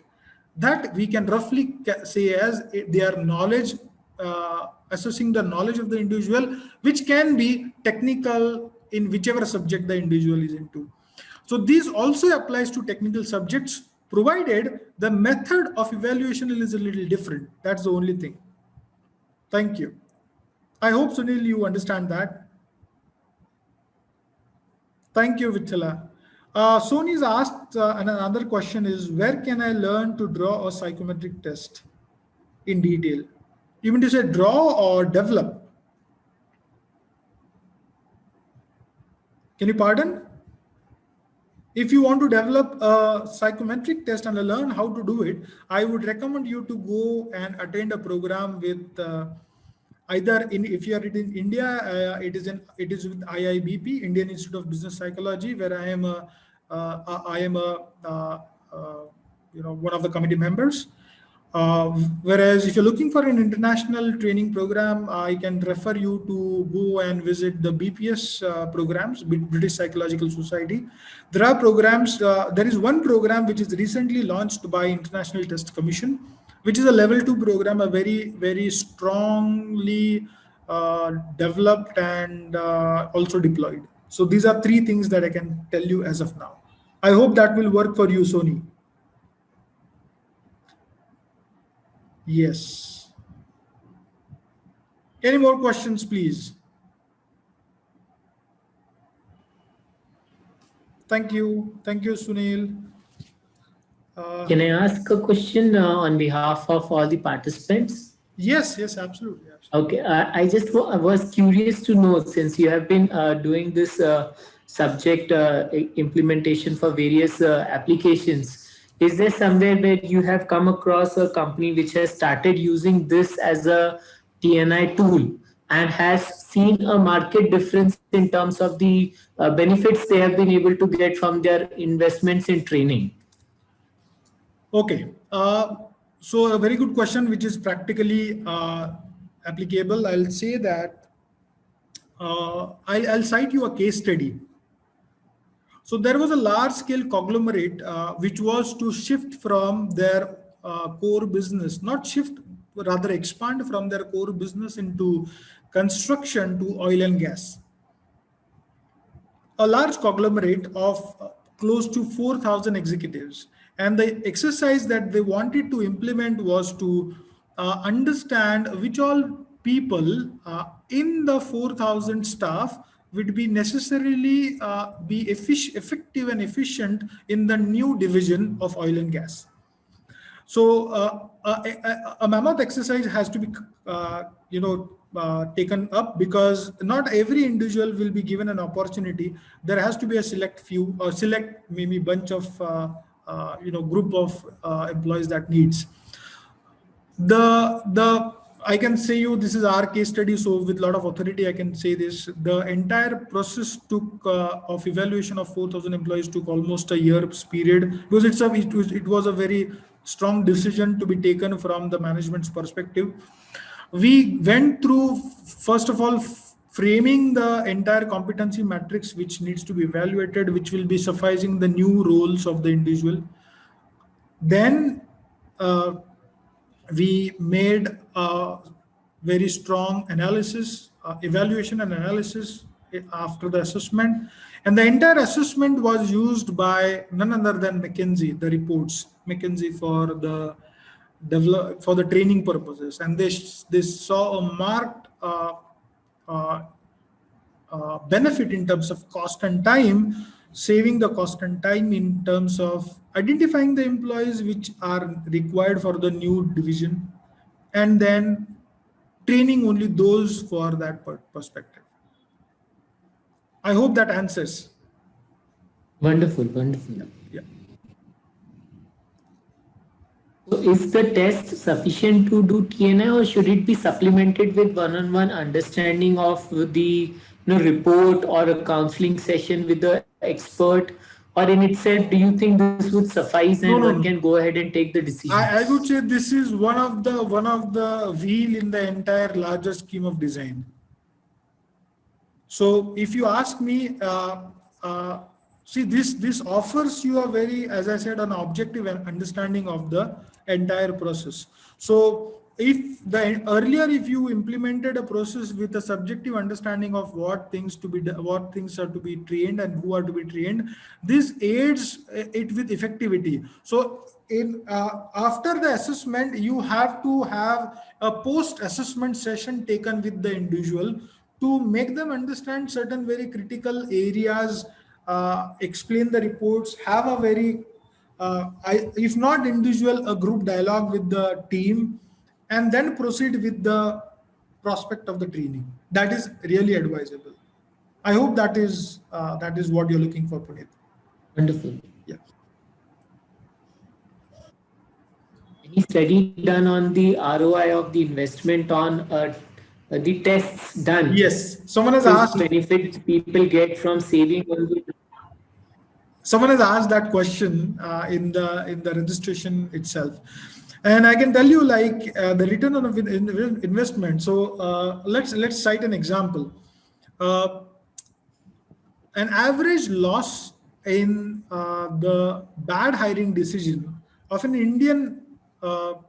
that we can roughly say as their knowledge, assessing the knowledge of the individual, which can be technical in whichever subject the individual is into. So this also applies to technical subjects, provided the method of evaluation is a little different. That's the only thing. Thank you. I hope, Sunil, you understand that. Thank you, Vithala. Sony's asked another question is, where can I learn to draw a psychometric test in detail? You mean to say draw or develop? Can you pardon? If you want to develop a psychometric test and learn how to do it, I would recommend you to go and attend a program with either if you are in India, it is with IIBP, Indian Institute of Business Psychology, where I am one of the committee members. Whereas if you're looking for an international training program, I can refer you to go and visit the BPS programs, British Psychological Society. There are programs, there is one program which is recently launched by International Test Commission, which is a level 2 program, a very, very strongly developed and also deployed. So these are three things that I can tell you as of now. I hope that will work for you, Sony. Yes. Any more questions, please? Thank you. Thank you, Sunil. Can I ask a question on behalf of all the participants? Yes, absolutely. Okay, I just was curious to know, since you have been doing this subject implementation for various applications, is there somewhere where you have come across a company which has started using this as a TNI tool and has seen a market difference in terms of the benefits they have been able to get from their investments in training? Okay. So a very good question, which is practically applicable. I'll say that I'll cite you a case study. So there was a large scale conglomerate which was to shift from their core business, not shift, rather expand from their core business into construction to oil and gas. A large conglomerate of close to 4,000 executives. And the exercise that they wanted to implement was to understand which all people in the 4,000 staff would be necessarily be effective and efficient in the new division of oil and gas. So a mammoth exercise has to be, taken up, because not every individual will be given an opportunity. There has to be a select few, or select maybe bunch of, group of employees that needs. I can say you, this is our case study, so with a lot of authority I can say this. The entire process took of evaluation of 4,000 employees took almost a year's period, because it was a very strong decision to be taken from the management's perspective. We went through, first of all, framing the entire competency matrix which needs to be evaluated, which will be sufficing the new roles of the individual. Then we made a very strong analysis, evaluation and analysis after the assessment. And the entire assessment was used by none other than McKinsey, the reports, McKinsey for the training purposes. And they saw a marked benefit in terms of cost and time, saving the cost and time in terms of identifying the employees which are required for the new division, and then training only those for that perspective. I hope that answers. Wonderful, wonderful. Yeah. So is the test sufficient to do TNI, or should it be supplemented with one-on-one understanding of the report or a counseling session with the expert? Or in itself, do you think this would suffice and one can go ahead and take the decision? I would say this is one of the wheel in the entire larger scheme of design. So if you ask me, see, this offers you a very, as I said, an objective understanding of the entire process. So if if you implemented a process with a subjective understanding of what things are to be trained and who are to be trained, this aids it with effectivity. So after the assessment, you have to have a post-assessment session taken with the individual to make them understand certain very critical areas, explain the reports, have a very, if not individual, a group dialogue with the team, and then proceed with the prospect of the training. That is really advisable. I hope that is what you're looking for, Puneet. Wonderful. Yeah. Any study done on the ROI of the investment on the tests done? Yes. Someone has asked. Benefits people get from saving on the. Someone has asked that question in the registration itself. And I can tell you, like, the return on investment. So let's cite an example. An average loss in the bad hiring decision of an Indian from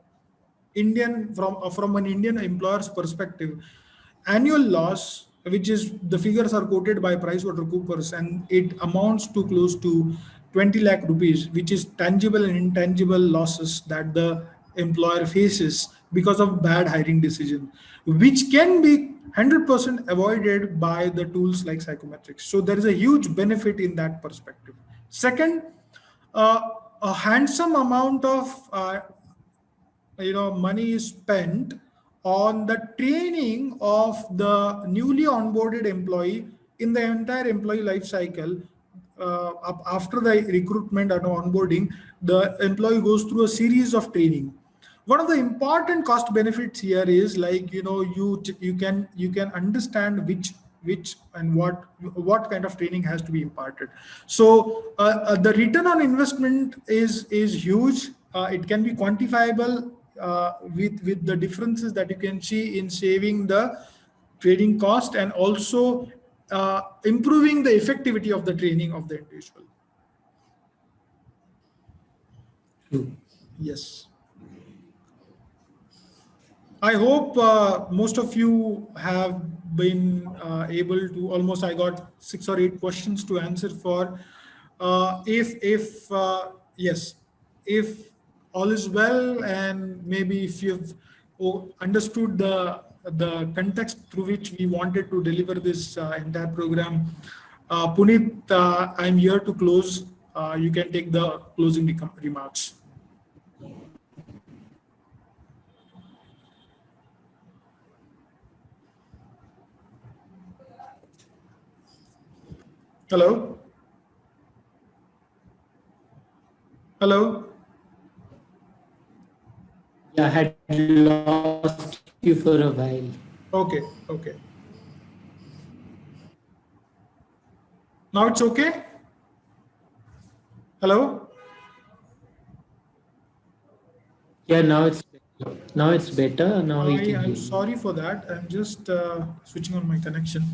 an Indian employer's perspective, annual loss, which is the figures are quoted by PricewaterhouseCoopers, and it amounts to close to 20 lakh rupees, which is tangible and intangible losses that the employer faces because of bad hiring decision, which can be 100% avoided by the tools like psychometrics. So there is a huge benefit in that perspective. Second, a handsome amount of money is spent on the training of the newly onboarded employee in the entire employee life cycle. After the recruitment and onboarding, the employee goes through a series of training. One of the important cost benefits here is, like, you can understand which and what kind of training has to be imparted. So the return on investment is huge. It can be quantifiable. with the differences that you can see in saving the training cost and also improving the effectivity of the training of the individual. Yes. I hope most of you have been able to, almost I got 6 or 8 questions to answer for. Yes, if all is well, and maybe if you've understood the context through which we wanted to deliver this entire program, Puneet, I'm here to close. You can take the closing remarks. Hello? Hello? Yeah, I had lost you for a while. Okay, okay. Now it's okay? Hello? Yeah, now it's better. Now it's better. Now we can hear I'm you. sorry for that. I'm just switching on my connection.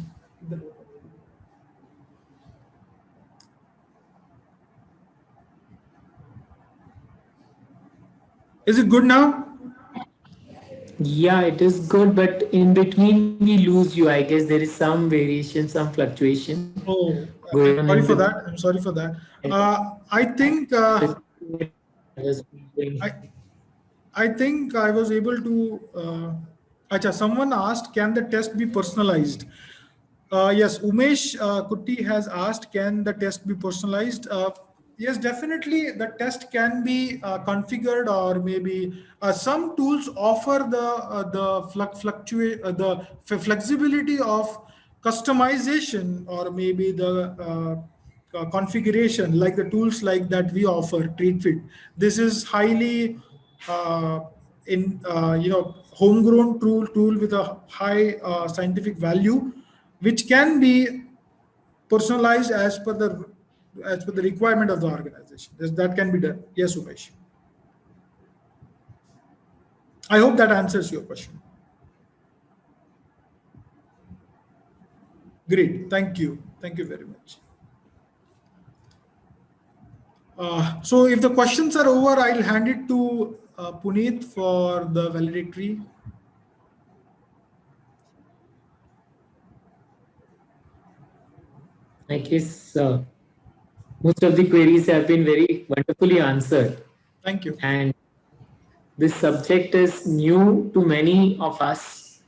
Is it good now? Yeah, it is good, but in between we lose you. I guess there is some variation, some fluctuation Oh, going I'm on sorry in for the. that. I'm sorry for that. I think I think I was able to. Acha, someone asked, can the test be personalized? Yes, Umesh Kutti has asked, can the test be personalized? Yes, definitely. The test can be configured, or maybe some tools offer the flexibility of customization, or maybe the configuration, like the tools like that we offer, TreatFit. This is highly uh, homegrown tool with a high scientific value, which can be personalized as per the requirement of the organization. That can be done. Yes, Umesh. I hope that answers your question. Great. Thank you. Thank you very much. So if the questions are over, I'll hand it to Puneet for the valedictory. I guess most of the queries have been very wonderfully answered. Thank you. And this subject is new to many of us.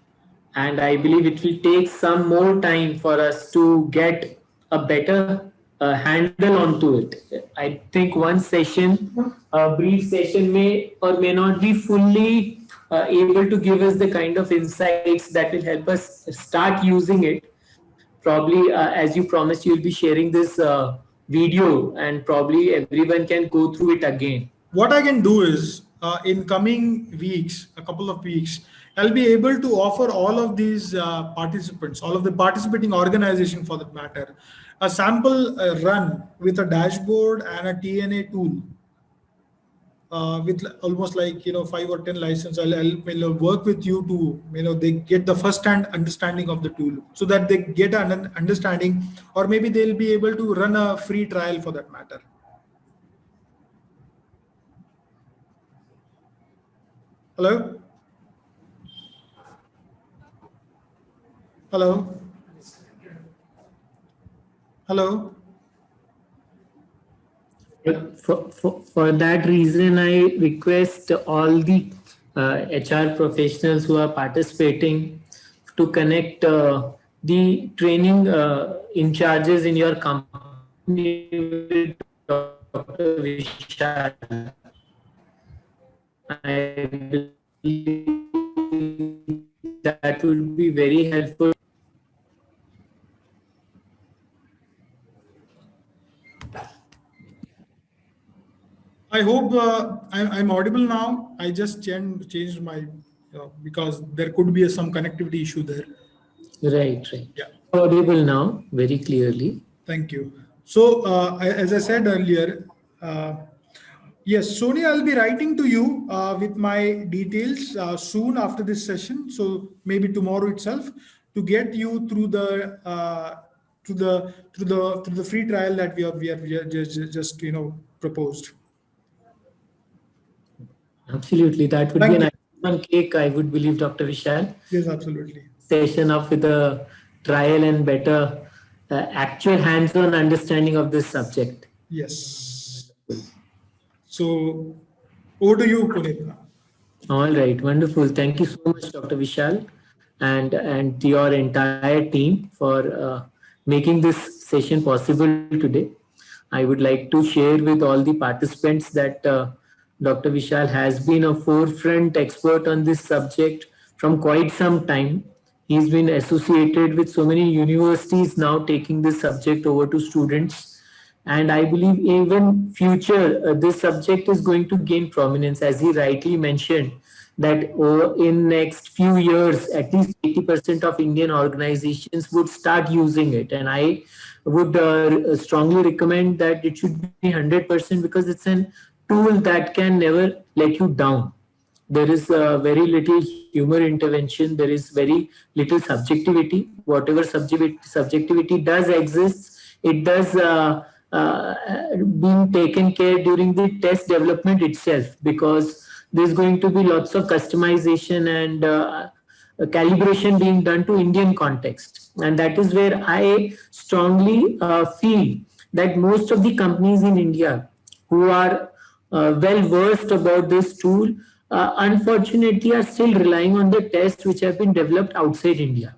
And I believe it will take some more time for us to get a better handle onto it. I think one session, a brief session, may or may not be fully able to give us the kind of insights that will help us start using it. Probably, as you promised, you'll be sharing this video, and probably everyone can go through it again. What I can do is, in coming weeks, a couple of weeks, I'll be able to offer all of these participants, all of the participating organization for that matter, a sample run with a dashboard and a TNA tool. With almost like 5 or 10 license, I'll work with you to they get the first-hand understanding of the tool, so that they get an understanding, or maybe they'll be able to run a free trial for that matter. Hello? Hello? Hello? For that reason, I request all the HR professionals who are participating to connect the training in charges in your company with Dr. Vishal. I believe that would be very helpful. I hope I'm audible now. I just changed my, because there could be some connectivity issue there. Right. Yeah. Audible now, very clearly. Thank you. So, as I said earlier, Yes, Sonia, I'll be writing to you with my details soon after this session. So maybe tomorrow itself to get you through the through the free trial that we are just proposed. Absolutely. That would be Thank an you. icing on cake, I would believe, Dr. Vishal. Yes, absolutely. Session up with a trial and better actual hands-on understanding of this subject. Yes. So over to you, Puneet. All right, wonderful. Thank you so much, Dr. Vishal, and your entire team for making this session possible today. I would like to share with all the participants that Dr. Vishal has been a forefront expert on this subject from quite some time. He's been associated with so many universities now taking this subject over to students. And I believe even future, this subject is going to gain prominence, as he rightly mentioned, that in next few years, at least 80% of Indian organizations would start using it. And I would strongly recommend that it should be 100% because it's an tool that can never let you down. There is very little human intervention. There is very little subjectivity. Whatever subjectivity does exist, it does being taken care during the test development itself, because there's going to be lots of customization and calibration being done to Indian context. And that is where I strongly feel that most of the companies in India who are well versed about this tool, unfortunately, are still relying on the tests which have been developed outside India.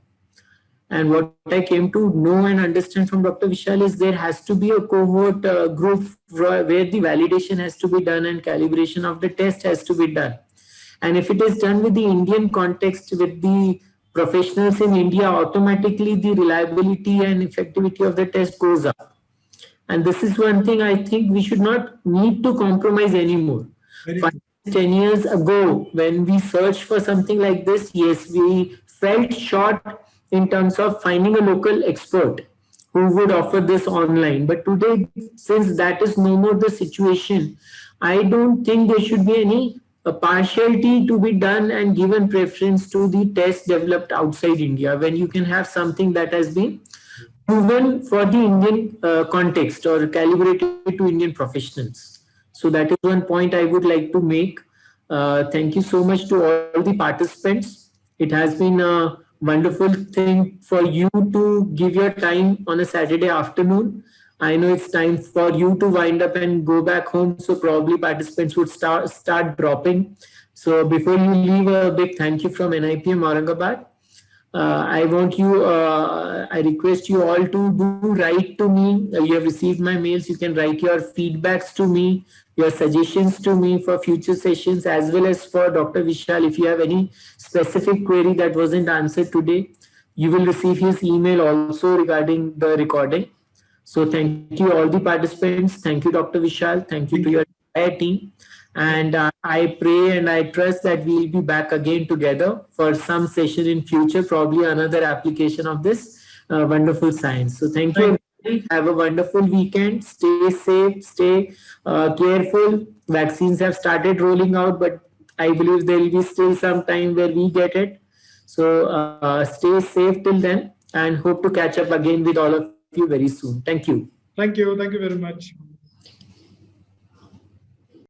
And what I came to know and understand from Dr. Vishal is there has to be a cohort group where the validation has to be done and calibration of the test has to be done. And if it is done with the Indian context, with the professionals in India, automatically the reliability and effectivity of the test goes up. And this is one thing I think we should not need to compromise anymore. 5-10 years ago, when we searched for something like this, yes, we felt short in terms of finding a local expert who would offer this online. But today, since that is no more the situation, I don't think there should be any partiality to be done and given preference to the test developed outside India, when you can have something that has been proven for the Indian context or calibrated to Indian professionals. So that is one point I would like to make. Thank you so much to all the participants. It has been a wonderful thing for you to give your time on a Saturday afternoon. I know it's time for you to wind up and go back home, so probably participants would start dropping. So before you leave, a big thank you from NIPM Aurangabad. I request you all to do write to me. You have received my mails. You can write your feedbacks to me, your suggestions to me for future sessions, as well as for Dr. Vishal. If you have any specific query that wasn't answered today, you will receive his email also regarding the recording. So thank you all the participants. Thank you, Dr. Vishal. Thank you to your entire team. And I pray and I trust that we will be back again together for some session in future, probably another application of this wonderful science. So thank you, everybody. Have a wonderful weekend. Stay safe, stay careful. Vaccines have started rolling out, but I believe there will be still some time where we get it. So stay safe till then, and hope to catch up again with all of you very soon. Thank you. Thank you. Thank you very much.